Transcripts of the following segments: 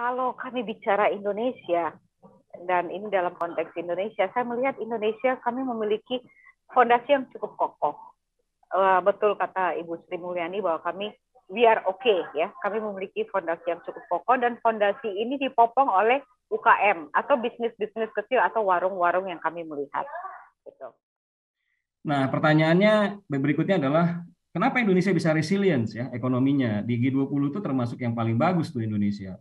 Kalau kami bicara Indonesia, dan ini dalam konteks Indonesia, saya melihat Indonesia kami memiliki fondasi yang cukup kokoh. Betul kata Ibu Sri Mulyani bahwa kami we are okay ya. Kami memiliki fondasi yang cukup kokoh dan fondasi ini dipopong oleh UKM atau bisnis-bisnis kecil atau warung-warung yang kami melihat. Gitu. Nah, pertanyaannya berikutnya adalah kenapa Indonesia bisa resilience ya ekonominya? Di G20 itu termasuk yang paling bagus tuh Indonesia.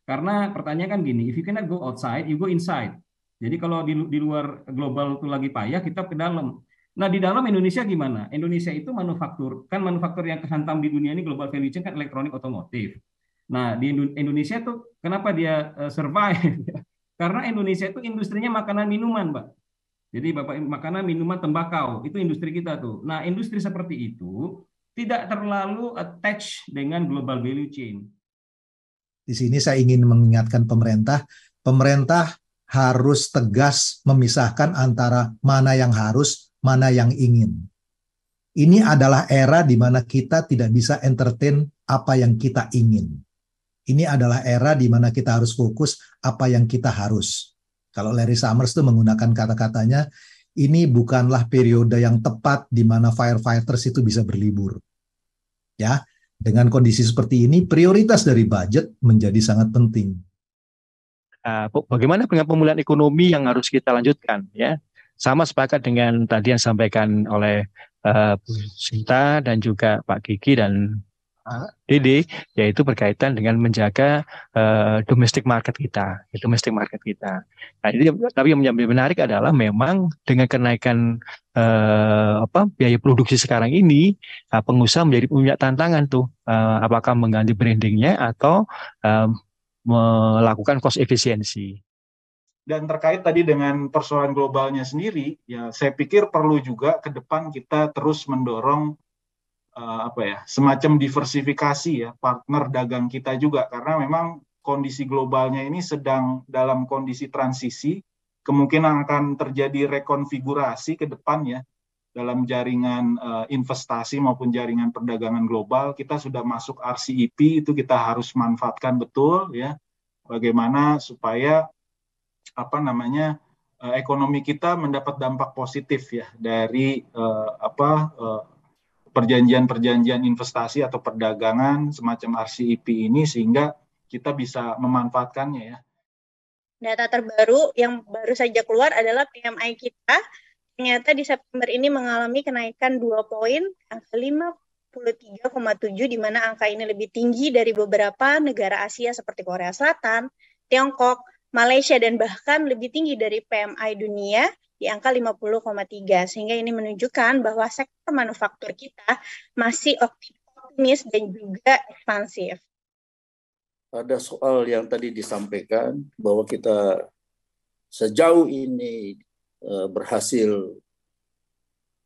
Karena pertanyaan kan gini, if you cannot go outside, you go inside. Jadi kalau di luar global itu lagi payah, kita ke dalam. Nah, di dalam Indonesia gimana? Indonesia itu manufaktur, kan manufaktur yang kehantam di dunia ini global value chain kan elektronik otomotif. Nah, di Indonesia tuh kenapa dia survive? Karena Indonesia itu industrinya makanan minuman, Mbak. Jadi Bapak makanan, minuman, tembakau, itu industri kita tuh. Nah, industri seperti itu tidak terlalu attach dengan global value chain. Di sini saya ingin mengingatkan pemerintah harus tegas memisahkan antara mana yang harus, mana yang ingin. Ini adalah era di mana kita tidak bisa entertain apa yang kita ingin. Ini adalah era di mana kita harus fokus apa yang kita harus. Kalau Larry Summers itu menggunakan kata-katanya, ini bukanlah periode yang tepat di mana firefighters itu bisa berlibur. Ya, dengan kondisi seperti ini, prioritas dari budget menjadi sangat penting. Bagaimana dengan pemulihan ekonomi yang harus kita lanjutkan? Ya, sama sepakat dengan tadi yang disampaikan oleh Bu Sinta dan juga Pak Gigi dan Dede, yaitu berkaitan dengan menjaga domestic market kita, Nah, ini, tapi yang menjadi menarik adalah memang dengan kenaikan biaya produksi sekarang ini, pengusaha menjadi punya tantangan tuh, apakah mengganti brandingnya atau melakukan cost efisiensi. Dan terkait tadi dengan persoalan globalnya sendiri, ya saya pikir perlu juga ke depan kita terus mendorong semacam diversifikasi ya partner dagang kita juga, karena memang kondisi globalnya ini sedang dalam kondisi transisi, kemungkinan akan terjadi rekonfigurasi ke depan ya dalam jaringan investasi maupun jaringan perdagangan global. Kita sudah masuk RCEP, itu kita harus manfaatkan betul ya, bagaimana supaya ekonomi kita mendapat dampak positif ya dari perjanjian-perjanjian investasi atau perdagangan semacam RCEP ini, sehingga kita bisa memanfaatkannya ya. Data terbaru yang baru saja keluar adalah PMI kita. Ternyata di September ini mengalami kenaikan 2 poin, angka 53,7, di mana angka ini lebih tinggi dari beberapa negara Asia seperti Korea Selatan, Tiongkok, Malaysia, dan bahkan lebih tinggi dari PMI dunia di angka 50,3, sehingga ini menunjukkan bahwa sektor manufaktur kita masih optimis dan juga ekspansif. Ada soal yang tadi disampaikan bahwa kita sejauh ini berhasil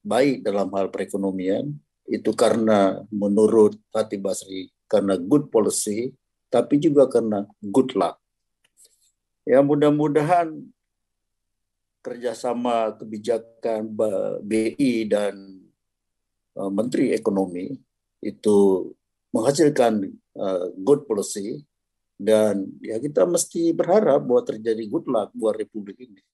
baik dalam hal perekonomian, itu karena menurut Fatih Basri karena good policy, tapi juga karena good luck. Ya, mudah-mudahan kerjasama kebijakan BI dan Menteri Ekonomi itu menghasilkan good policy, dan ya kita mesti berharap bahwa terjadi good luck buat Republik ini.